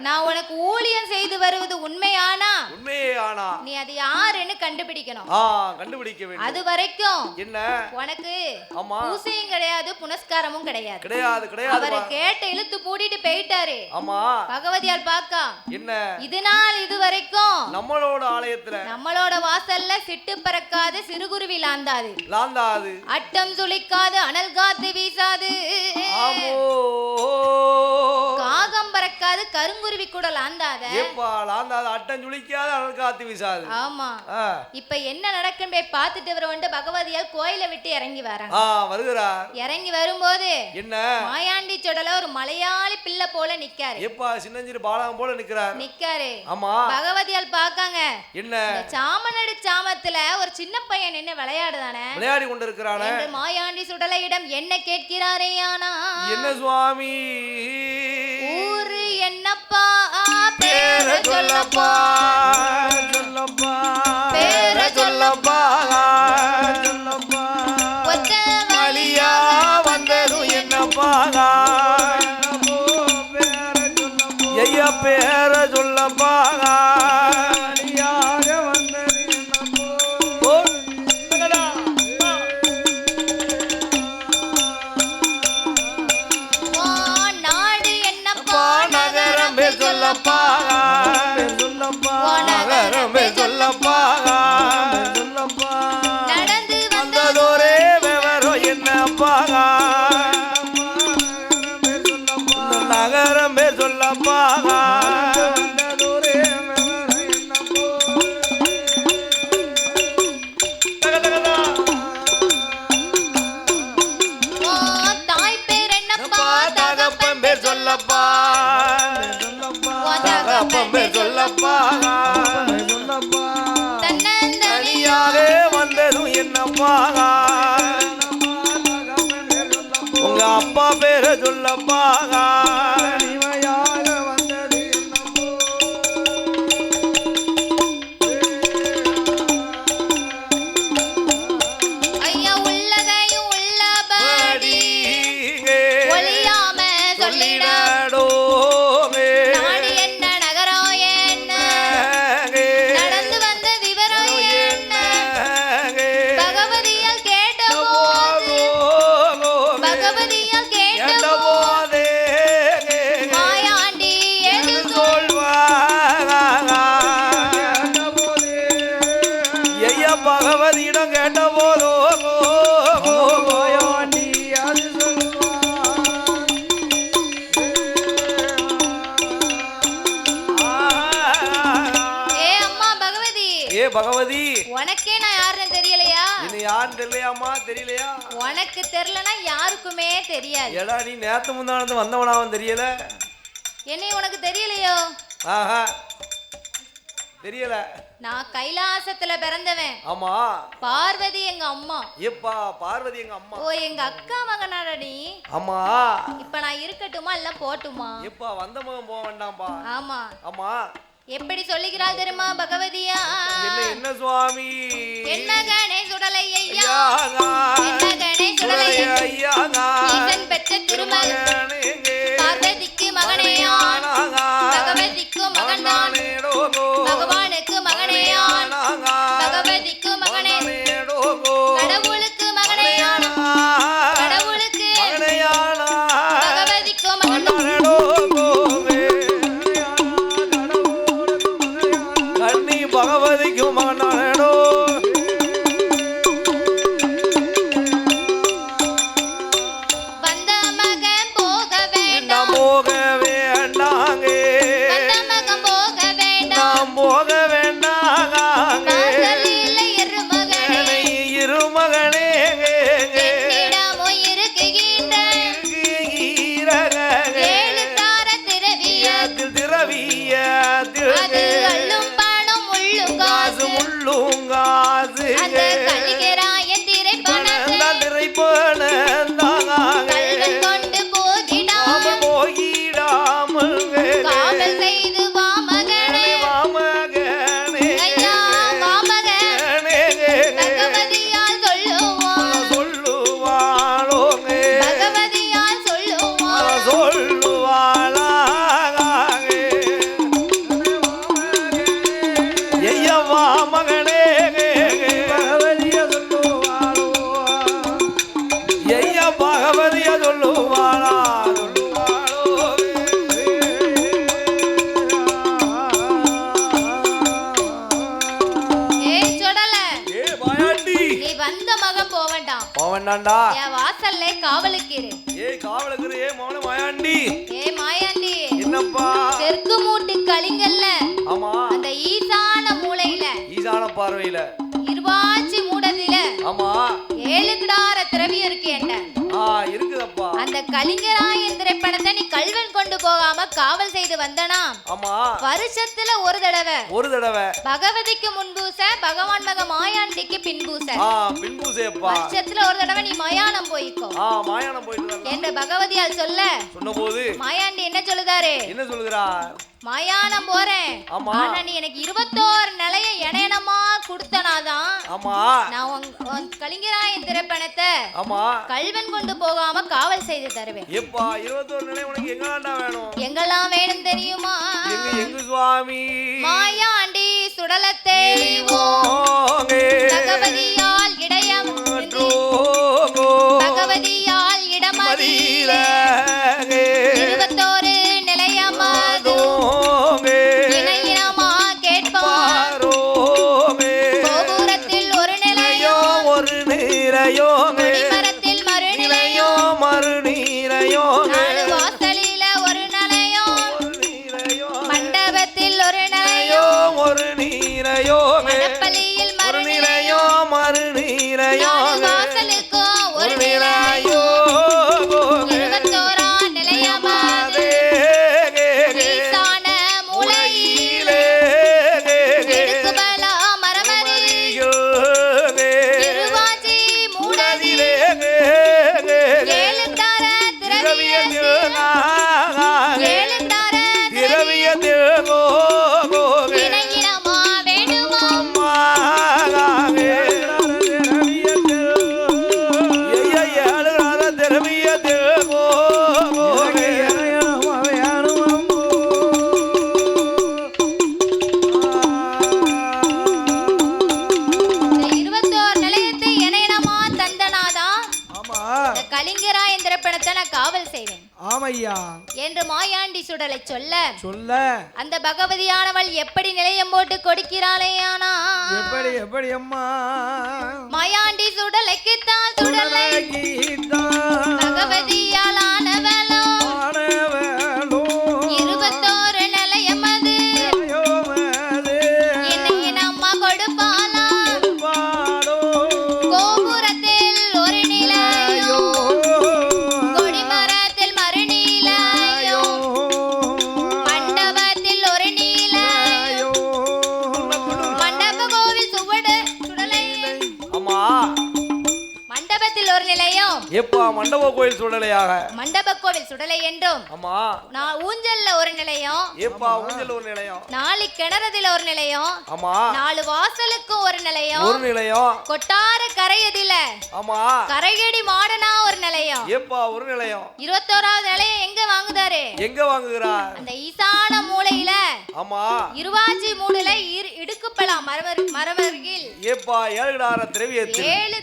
நான் உனக்கு ஊழியம் செய்து வருவது உண்மையானா நீ அது யாருன்னு கண்டுபிடிக்கணும். கண்டுபிடிக்க வேண்டும். அது வரைக்கும் என்ன உனக்கு ஆமா பூசையும் கிடையாது, புனஸ்காரமும் கிடையாது. அவர் கேட்ட இழுத்து பூட்டிட்டு போயிட்டாரு. ஆமா பகவதியால் பாக்கா என்ன இதனால் இது வரைக்கும் நம்மளோட ஆலயத்துல நம்மளோட வாசல்ல சிட்டு பறக்காது, சிறுகுருவி லாந்தாது, அட்டம் சுளிக்காது, அனல் காத்து வீசாது, காகம் பறக்காது, கருங்குருவி கூட லாந்தாத, அட்டம் சுளிக்காது, அனல் காத்து வீசாது. ஆமா இப்ப என்ன நடக்குன்னு போய் பார்த்துட்டு வர வந்து பகவதியால் கோயிலை விட்டு இறங்கி வராங்க. இறங்கி வரும்போது என்ன மாயாண்டி சொடல ஒரு மலையாளி பிள்ளை போல நிக்காரு. சின்னஞ்சிறு பாலகம் போல நிக்காரு. ஆமா பகவதியால் பாக்காங்க என்ன சாமனடி சாமத்துல ஒரு சின்ன பையன் நின்னு விளையாடி கொண்டிருக்கிறானே. மாயாண்டி சுடலையிடம் என்ன கேட்கிறாரேயானா என்ன சுவாமி ஊரு என்னப்பா பேர சொல்லப்பா பேர சொல்லப்பா ஒத்த வழியா வந்தது என்னப்பா ஐயா பேர சொல்லப்பா நடந்து வந்ததோரே விவரம் என்னப்பா நகரம் பேர் சொல்லப்பா தாய் பேர் என்னப்பா தகப்பன் பேர் சொல்லப்பா தகப்பன் பேர் சொல்லப்பா தனியாக வந்ததும் என்னப்பா உங்க அப்பா பேர சொல்லப்பா ஐயா உள்ளதையும் உள்ளபடி ஒளியாம சொல்லிடோ நாடு என்ன நகரம் என்ன நடந்து வந்த விவரம் என்ன பகவதியால் கேட்டபோது மாயாண்டி எது ஐயா பகவதியிடம் கேட்ட போதோ பகவதி உனக்கே நான் யாருன்னு தெரியலையா? இது யாருன்னு தெரியலையாமா? தெரியலையா? உனக்கு தெரியலனா யாருக்குமே தெரியாது. ஏடா நீ நேத்து முந்தானது வந்தவனாவும் தெரியல. என்னை உனக்கு தெரியலையோ? ஆஹா தெரியல. நான் கைலாசத்துல பிறந்தவன். ஆமா. பார்வதி எங்க அம்மா. எப்பா பார்வதி எங்க அம்மா? ஓ எங்க அக்கா மகனாடா நீ? ஆமா. இப்ப நான் இருக்கட்டுமா இல்ல போட்டுமா? எப்பா வந்த மகன் போக வேண்டாம்பா. ஆமா. ஆமா. எப்படி சொல்லுகிறாள் தெரியுமா பகவதியா? என்ன சுவாமி? என்ன கணே சுடலை ஐயா. என்ன கணே சுடலை ஐயா. ஈசன் பெற்ற திருமகன் பார்வதிக்கு மகனேயான். பகவதிக்கு மகன்தான். பகவானுக்கு மகனேயான். பகவதிக்கு மகனே. கடவுளுக்கு மகனேயான். கடவுளுக்கு பகவதிக்கு மகன்தான். பகவதிக்கு மகனானோ வந்த மகன் போக வேண்டாம். போக வேண்டாங்கே வேண்டாண்டா என் வாசல்ல காவலுக்கு இரு. ஏய் காவலுக்கு ஏ மௌன மாயாண்டி. ஏ மாயாண்டி என்னப்பா தெற்கு மூட்டு கலிங்கல்ல ஆமா அந்த ஈசான மூலையில ஈசான பார்வையில இருவாச்சி மூடதில ஆமா 7 கிடார திரவியம் இருக்கு என்ன இருக்குதப்பா. அந்த கலிங்கராயன் திரைப்படத்தை நீ கல்வன் கொண்டு போகாம காவல் செய்து வந்தனா ஆமா வருஷத்துல ஒரு தடவை பகவதிக்கு முன்பூச பகவான் மக மாயாண்டிக்கு பின்பூச பின்பூசையப்பா. வருஷத்துல ஒரு தடவை நீ மயானம் போய்க்கோ. மயானம் போயிட்டு வரலாம் என்று பகவதியால் சொன்னபோது மாயாண்டி என்ன சொல்லுதாரு? என்ன சொல்லுகிறார்? மயானம் போறேன் ஆனா நீ எனக்கு 21 நிலைய இணையனமா கொடுத்தனாதான் நான் கலிங்கராயன் திரைப்படத்தை கல்வன் கொண்டு போகாம காவல் செய்து தருவேன். 21 நிலை உனக்கு எங்கடா வேணும்? எங்கெல்லாம் வேணும் தெரியுமா? எங்க சுவாமி மாயாண்டி சுடலத்தை பகவதியால் இடையம் பகவதியால் இடமதியில 21 நிலையமாது இணையினமா கேட்பாரோ கோபுரத்தில் ஒரு நிலையோ மரத்தில் மறுநிலையோ நாலு வாசலில ஒரு நிலையோ மண்டபத்தில் ஒரு நிலையோ மடப்பள்ளியில் மறுநிலையோ நாலு வாசலுக்கும் ஒரு நிலையோ 21 நிலையமாது ஈசான மூலையிலே எடுக்குபலா மரமரியில் திருவாச்சி மூடதிலே 7 கிடார திரவியத்தில் 7 கிடார திரவியத்தில் இணையினமா வேணுமா கலிங்கராயன் திரைப்படத்தை நான் காவல் செய்வேன் என்று மாயாண்டி சுடலை சொல்ல அந்த பகவதியானவள் எப்படி நிலையம் போட்டு கொடுக்கிறாளேயானா எப்படி அம்மா மாயாண்டி சுடலைக்கு தான் சுடலை பகவதியாலானவளோ 21 நிலையம் அது என்னை அம்மா கொடுப்பாளா கோபுரத்தில் ஒரு நிலையோ கொடிமரத்தில் மறுநிலையோ மண்டபத்தில் ஒரு நிலையோ மண்டப கோவில் சுடலை மண்டபத்தில் ஒரு நிலையம் மண்டப கோயில் சுடலையாக மண்டப கோவில் சுடலை என்றும் நான் ஊஞ்சல்ல ஒரு நிலையம் ஊஞ்சல் ஒரு நிலையம் 4 கிணறதுல ஒரு நிலையம் 4 வாசலுக்கு ஒரு நிலையம் கொட்டார கரையதில கரையடி மாடனா ஒரு நிலையம் ஒரு நிலையம் 21வது நிலையம் எங்க வாங்குகிறார்? அந்த ஈசான மூலையில இருவாச்சி மூடுல இடுக்குப்பலாம் மரவருகில் 7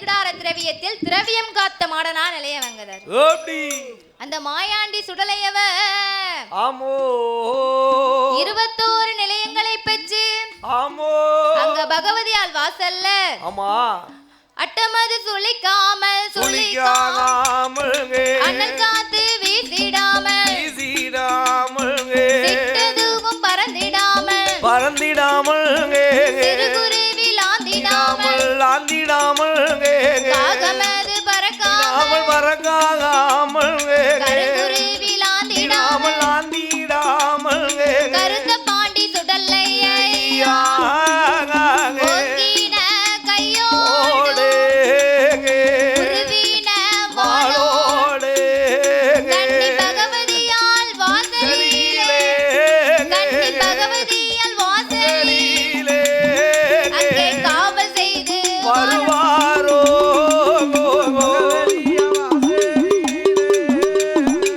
கிடார திரவியத்தில் திரவியம் காத்த மாடனா நிலையம் வாங்குதார். அந்த மாயாண்டி சுடலையவ 21 நிலையங்களை பெற்று அங்க பகவதியால் வாசல்ல அட்டமது சுளிக்காமல் அனல் காத்து வீசிடாமல் சிட்டதுவும் பறந்திடாமல் சிறுகுருவி லாந்திடாமல் காகமது பறக்காமல் கருங்குருவி லாந்திடாமல் கருத்த பாண்டி சுடலையா ஓங்கின கையோடு உருவின வாளோடு கண்ணி பகவதியால் வாசலிலே அங்கே காவல் செய்து வருவாரோ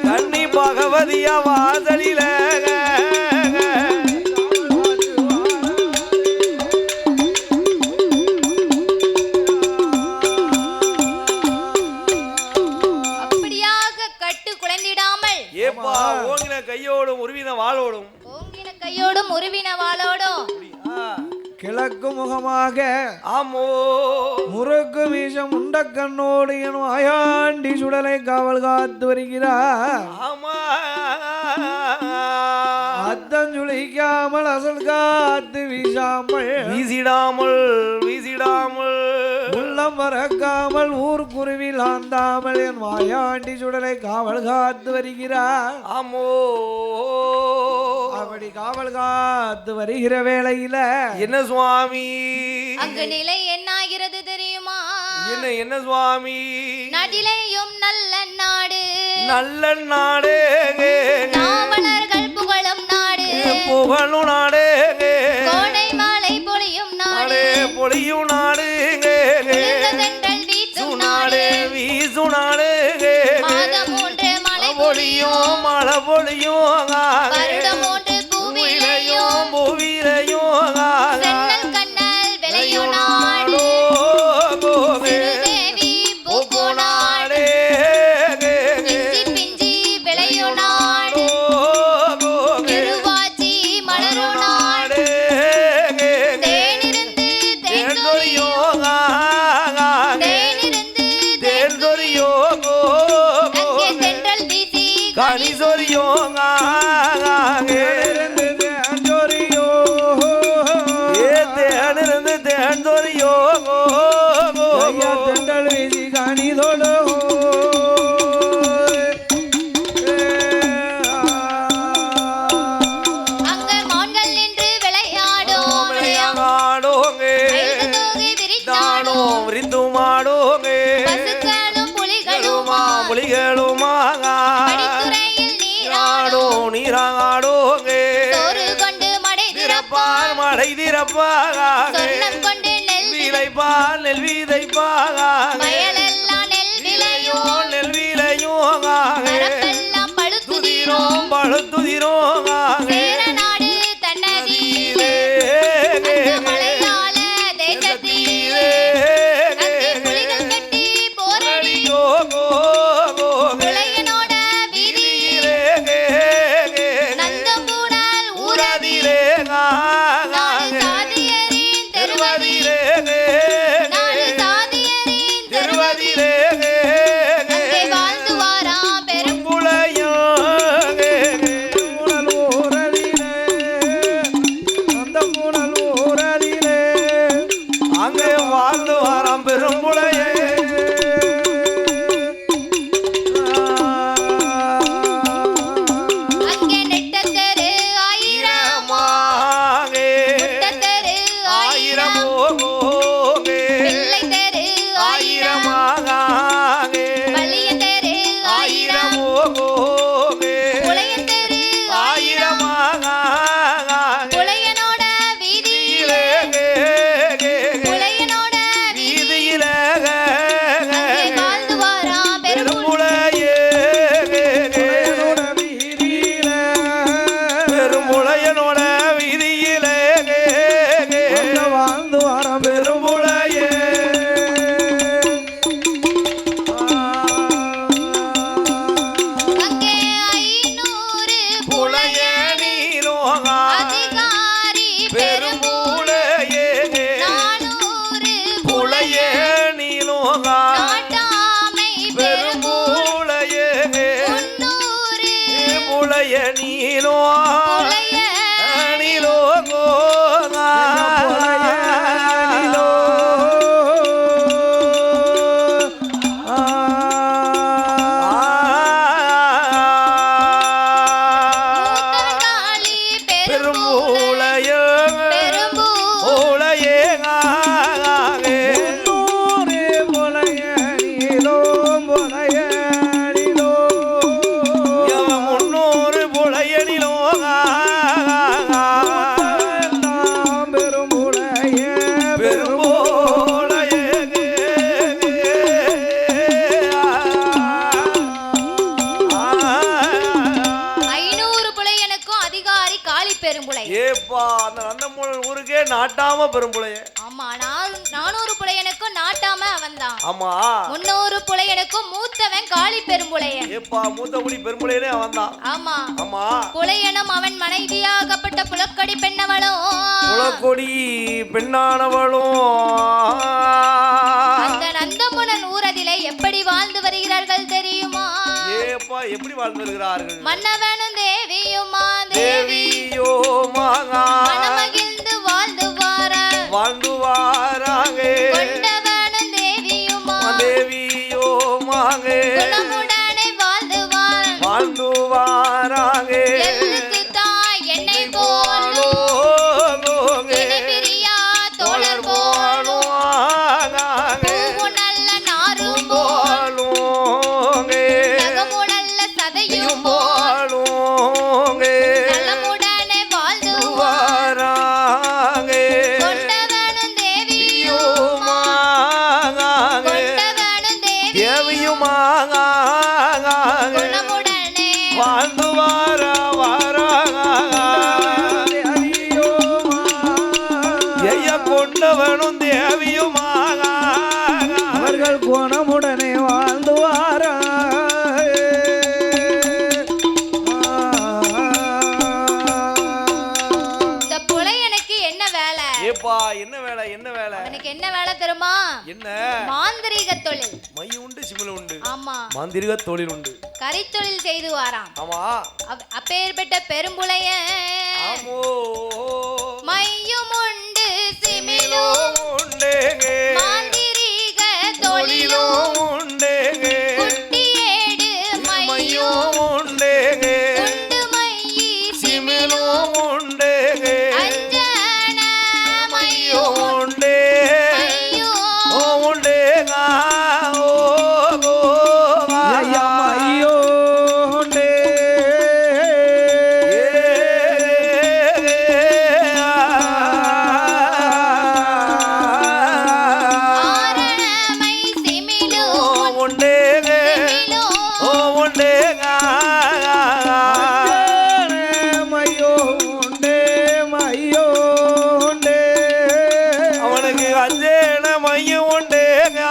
கண்ணி பகவதியா வாசலில ஓங்கின கையோடும் உருவின வாளோடும் கிழக்கு முகமாக ஆமோ முறுக்கு மீசம் உண்ட கண்ணோடு என் வாயாண்டி சுடலை காவல் காத்து வருகிறார். ஆமா அத்தம் சுழிக்காமல் அசல் காத்து வீசாமல் வீசிடாமல் வீசிடாமல் உள்ளம் மறக்காமல் ஊர் குருவில் ஆந்தாமல் என் வாயாண்டி சுடலை காவல் காத்து வருகிறார். ஆமோ அப்படி காவல் காத்து வருகிற வேளையில என்ன சுவாமி அங்கு நிலை என்னாகிறது தெரியுமா? என்ன என்ன சுவாமி நாட்டிலேயும் நல்ல நாடு, நல்ல நாடே நாவலர்கள் புகழும் நாடு, புகழும் நாடே கோடை மாலை பொழியும் நாடு, பொழியும் நாடு தென்றல் வீசும் நாடு, வீசு நாடு மாதம் மூன்று மழை பொழியும் மழை பொழியும் வருடம் மூன்று பூவிலையும் பூவிலையும் சென்னல் கண்ணல் விளையும் நாடு, சிறுதேவி பூக்கும் நாடு, பிஞ்சி பிஞ்சி விளையும் நாடு, திருவாச்சி மலரும் நாடு, தேனிருந்து தேன்தொழியும், தேனிருந்து தேன்தொழியும் அங்கே தென்றல் வீசி கனி சொரியும் தேனிருந்து தேன்தொழியும் தென்றல் வீசி காணிதோடு அங்க மான்கள் நின்று விளையாடும், விளையாடோங்கே மயில் தூகி விரித்தாடும், விரித்துமாடோங்கே பசுக்களும் புலிகளுமா புலிகளுமாக படித்துறையில் நீராடும், நீராடோங்கே சோறு கொண்டு மடை திறப்பான், மழை திறப்பாக சொர்ணம் கொண்டு நெல் விதைப்பால் நெல் விதைப்பாக வயலெல்லாம் நெல் விளையும், நெல் விளையும் மரப்பெல்லாம் பழுத்துதிரும், பழுத்துதிரும் சேர நாடு தன்னதியிலே, அந்த மலையாள தேசத்திலே, அங்கே புலிகள் கட்டி போரடி, புலையனோட வீதியிலே, நந்தம்பூடால் ஊரதிலே, நாலு சாதியரின் தெருவதிலே, நாலு சாதியரின் தெருவதிலே, அங்கே வாழ்ந்து வாராம் பெரும் அங்கே வாழ்ந்து வாராம் பெரும்புளையே அங்கே நெட்டத்தெரு ஆயிரம், முட்டத்தெரு ஆயிரம், பிள்ளை தெரு ஆயிரம், வள்ளியத்தெரு ஆயிரம், புலையத்தெரு ஆயிரம், புலையனோட வீதியிலே, புலையனோட வீதியிலே, அங்கே வாழ்ந்து வாராம் பெரும் பெரும்புளையனோட வீதியிலே வாழ்ந்து வர பெரும்புளையே அங்கே 500 புளைய நீரோகா அதிகாரி பெரும் பெரும்புளையே 400 புளைய நீலோகா நாட்டாமை பெரும் பெரும்புளையே 300 புளைய நீலோ புலைய நீலோகோ மூத்தங்காளி பெரும் பெரும்புளைய பெரும்பூ புளையே முன்னூறு புளையனிலோ பெரும்புலை. ஏப்பா அந்த நந்தமூலன் ஊருக்கே நாட்டாம பெரும்புளைய. ஆமா, 400 புலையனுக்கும் நாட்டாம அவன்தான். ஆமா, 300 புலையனுக்கும் மூத்தவன் காளி பெரும்புலையன். ஏப்பா மூத்தபடி பெரும்புளையனே அவன்தான். ஆமா ஆமா, புலையனும் அவன் மனைவியாகப்பட்ட புலக்கடி பெண்ணவளும் குலக்கொடி பெண்ணானவளும் அந்த நந்தமுனன் ஊரதிலே எப்படி வாழ்ந்து வருகிறார்கள் தெரியுமா? ஏப்பா எப்படி வாழ்ந்து வருகிறார்கள்? மன்னவனும் தேவியுமா தேவியோ மாகா மனமகிழ்ந்து வாழ்ந்து வாராங்க. கொண்டவனும் தேவியுமா தேவியோ மாகே குணமுடனே வாழ்ந்து வாராங்க. எல்லுக்கு தாய் என்னை போலும் பிரியா தோழர் போலும் பூவு நல்ல நாரும் போலும் நகமுடல்ல சதையும் போலும் நலமுடனே வாழ்ந்து வாராங்க. கொண்டவனும் தேவியுமா கொண்டவனும் தேவியுமாக குணமுடனே வாழ்ந்து ஐயா கொண்டவனும் தேவியுமாக அவர்கள் குணமுடனே வாழ்ந்து வாரா. இந்த புலையனுக்கு என்ன வேலை? ஏப்பா என்ன வேலை என்ன வேலை? அவனுக்கு என்ன வேலை தெரியுமா? என்ன? மாந்திரீக தொழில். மை உண்டு சிமிழ் உண்டு. ஆமா மாந்திரிக தொழில் உண்டு. கரித்தொழில் செய்து வாராம். ஆமா அப்பேற்பட்ட பெரும்புலையன் ஆமோ மையும் உண்டு சிமிழும் உண்டேங்க மாந்திரீக தொழிலும் உண்டேங்க குட்டியேடு மையும் உண்டேங்க உண்டு மையி சிமிழும் உண்டேங்க அஞ்சன மையும் உண்டே மையும் உண்டேங்க ஐயா மையோண்டே ஆரணமை சிமிழும் உண்டேங்க சிமிழும் உண்டேங்க மையோண்டே மையோண்டே அவனுக்கு அஞ்சேன மையம் உண்டேங்க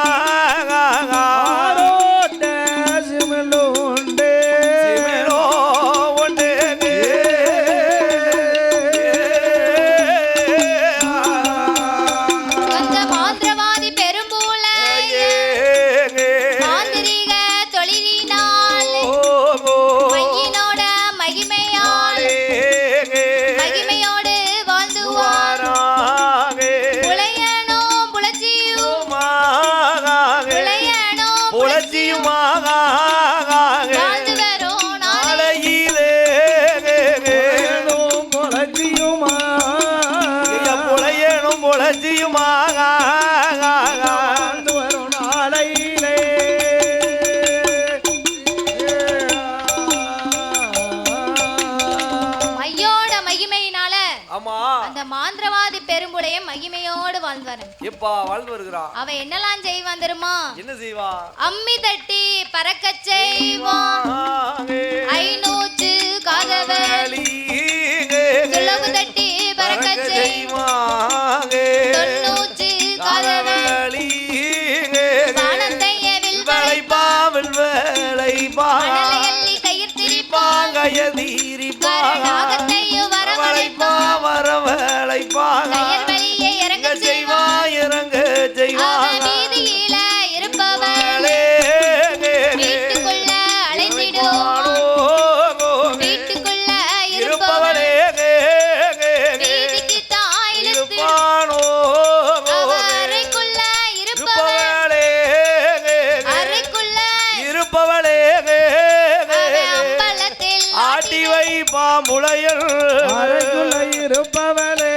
ஆரோட்டே சிமிழுண்டே சிமிழோ உண்டேங்க அந்த மாந்திரவாதி பெரும்புலையன் மாந்திரீக தொழிலினால் மையினோட மகிமையோடு வாழ்ந்துவார் புலையனோ புலச்சியும் புலையனோ வாழ்ந்து வரும் நாளை முளச்சியுமா வாழ்ந்து வரும் நாளையிலே மையோட மகிமையினால ஆமா அந்த மாந்திரவாதி பெரும்புடைய மகிமையோடு வாழ்ந்தார். எப்பா வாழ்ந்து வருகிறான்? அவன் என்னெல்லாம் செய்வான் தெரியுமா? என்ன செய்வா? அம்மி தட்டி பறக்கச் செய்வான். ஐநூற்று காதவலி சுலவு தட்டி பறக்கச் செய்வான். தொண்ணூற்று காதவலி வானத்தையவில் மணலையள்ளி கயிர் திரிப்பான். கரநாகத்தையும் வரவழைப்பான். கயர் வழியே இறங்கச் செய்வான். அவன் வீதியில இருப்பவளே வீட்டுக்குள்ள அழைத்திடுவான். வீட்டுக்குள்ள இருப்பவளே வீதிக்கு தான் இழுத்திடுவான். அவன் அறைக்குள்ள இருப்பவள் அறைக்குள்ள அவன் அம்பலத்தில் ஆட்டி வைப்பாம்புளையல் அறைக்குள்ள இருப்பவளே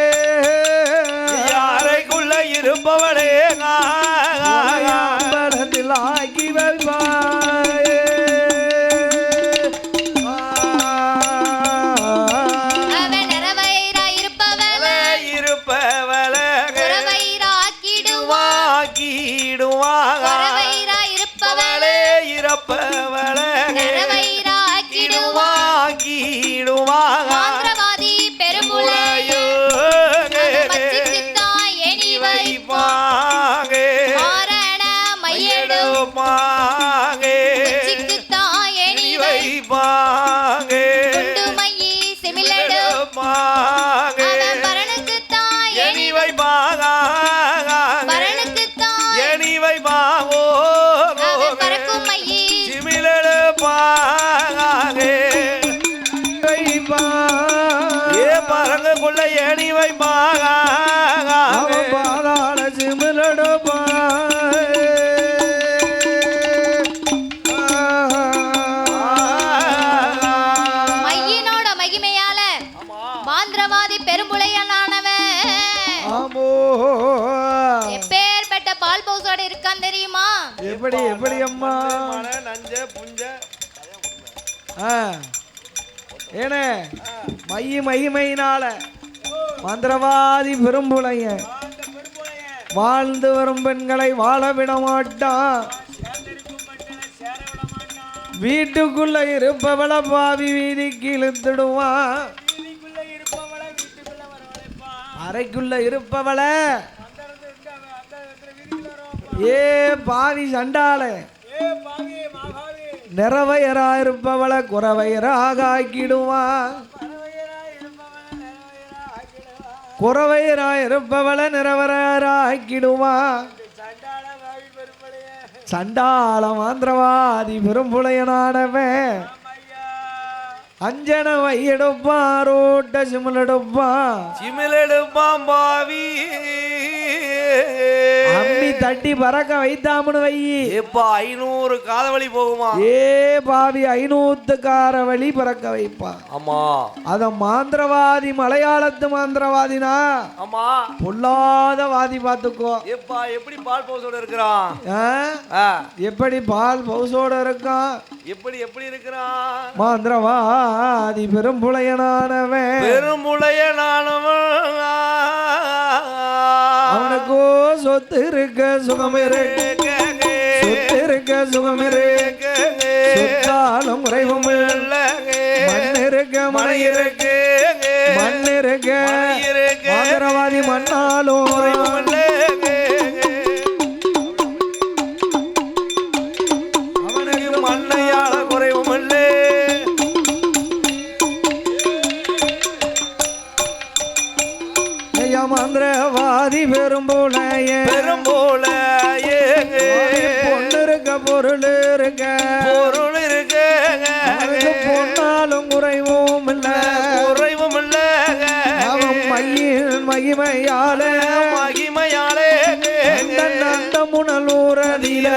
அரங்குக்குள்ள ஏணி வைப்பாக அவன் பாதாள சிமிலடுப்பா மையினோட மகிமையால மாந்திரவாதி பெரும்புலையனானவன் ஆமோ எப்பேற்பட்ட பால் பவுசோட இருக்கான் தெரியுமா? எப்படி எப்படி அம்மா நஞ்ச புஞ்ச ஏனே மகிமையினால மந்திரவாதி பெரும்புலைய வாழ்ந்து வரும் பெண்களை வாழ விட மாட்டான். வீட்டுக்குள்ள இருப்பவள பாவி வீதிக்கு இழுத்துடுவான். அறைக்குள்ள இருப்பவள ஏ பாவி சண்டாள நிறவையராயிருப்பவள குறவையராக ஆக்கிடுவான். குறவையராயிருப்பவள நிறவராக்கிடுவான். சண்டாள மாந்திரவாதி பெரும்புலையனானவன் அஞ்சன வையெடுப்பான் ரோட்ட சிமிலெடுப்பான் பாவி அம்மி தட்டி பறக்க வைத்தாமனு வை. எப்பா 500 காதவழி போகுமா? ஏ பாவி 500 காரவழி பறக்க வைப்பான். ஆமா அத மாந்திரவாதி மலையாளத்து மாந்திரவாதினா ஆமா பொல்லாத வாதி பார்த்துக்கோ. எப்பா எப்படி பால் பவுசோட இருக்கிறான்? எப்படி பால் பவுசோட இருக்கான்? எப்படி எப்படி இருக்கிறான்? மாந்திரவாதி பெரும்புலையனானவன் அவனுக்கோ சொத்து இருக்க சுகம் இருக்க சொத்து இருக்க சுகம் இருக்க சொத்தாலும் குறைவும் மண் இருக்க மழை இருக்க மண் இருக்க மாந்திரவாதி மண்ணாலும் அவனுக்கு மண்ணையாள குறைவும் இல்லை. மந்திரவாதி பெரும்புலைய பொண்ணு இருக்க பொருள் இருக்க பொன்னாலும் குறைவும் இல்லை அவன் மையின் மகிமையாலே அந்த முனல் ஊரதில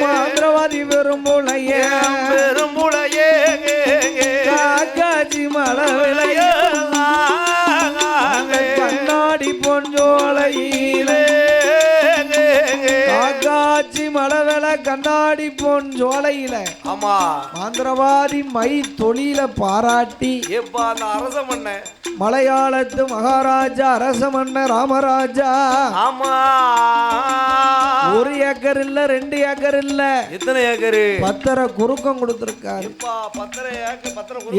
மாந்திரவாதி பெரும்புலைய காக்காச்சி மலை விளைய கண்ணாடி பொஞ்சோலையிலே காக்காச்சி மலவேல கண்ணாடி பொஞ்சோலையில ஆமா மாந்திரவாதி மை தொழில பாராட்டி எப்பா அந்த அரச மன்ன மலையாளத்து மகாராஜா அரச மன்ன ராமராஜா ஆமா 1 ஏக்கர் இல்ல 2 ஏக்கர் இல்ல எத்தனை ஏக்கர் 10 குறுக்கம் கொடுத்திருக்காரு.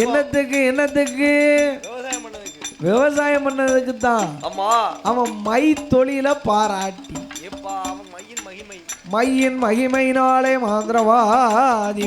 என்னத்துக்கு விவசாயம் பண்ணதுக்கு தான். அவன் மை தொழில பாராட்டி மையின் மகிமையினாலே மாந்திரவாதி